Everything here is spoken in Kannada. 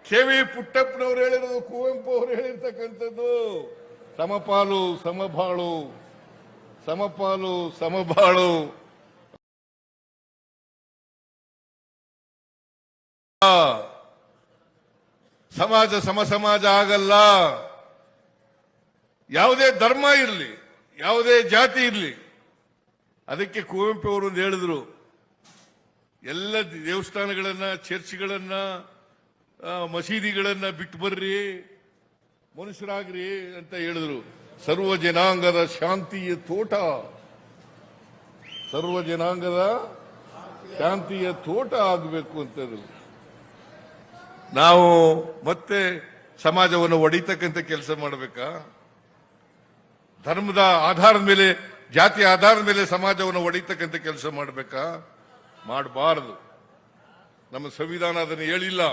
ಕೆ.ವಿ. ಪುಟ್ಟಪ್ಪನವರು ಹೇಳಿರೋದು, ಕುವೆಂಪು ಅವರು ಹೇಳಿರ್ತಕ್ಕಂಥದ್ದು ಸಮಪಾಲು ಸಮಬಾಳು, ಸಮಪಾಲು ಸಮಬಾಳು. ಸಮಾಜ ಸಮಾಜ ಆಗಲ್ಲ. ಯಾವುದೇ ಧರ್ಮ ಇರಲಿ, ಯಾವುದೇ ಜಾತಿ ಇರಲಿ, ಅದಕ್ಕೆ ಕುವೆಂಪು ಅವರು ಹೇಳಿದ್ರು, ಎಲ್ಲ ದೇವಸ್ಥಾನಗಳನ್ನ, ಚರ್ಚ್ಗಳನ್ನ, ಮಸೀದಿಗಳನ್ನ ಬಿಟ್ಟು ಬರ್ರಿ, ಮನುಷ್ಯರಾಗ್ರಿ ಅಂತ ಹೇಳಿದ್ರು. ಸರ್ವ ಜನಾಂಗದ ಶಾಂತಿಯ ತೋಟ, ಸರ್ವ ಜನಾಂಗದ ಶಾಂತಿಯ ತೋಟ ಆಗಬೇಕು ಅಂತಂದ್ರು. ನಾವು ಮತ್ತೆ ಸಮಾಜವನ್ನು ಒಡಿತಕ್ಕಂಥ ಕೆಲಸ ಮಾಡಬೇಕಾ? ಧರ್ಮದ ಆಧಾರದ ಮೇಲೆ, ಜಾತಿ ಆಧಾರದ ಮೇಲೆ ಸಮಾಜವನ್ನು ಒಡಿತಕ್ಕಂಥ ಕೆಲಸ ಮಾಡಬೇಕಾ? ಮಾಡಬಾರದು. ನಮ್ಮ ಸಂವಿಧಾನ ಅದನ್ನು ಹೇಳಿಲ್ಲ.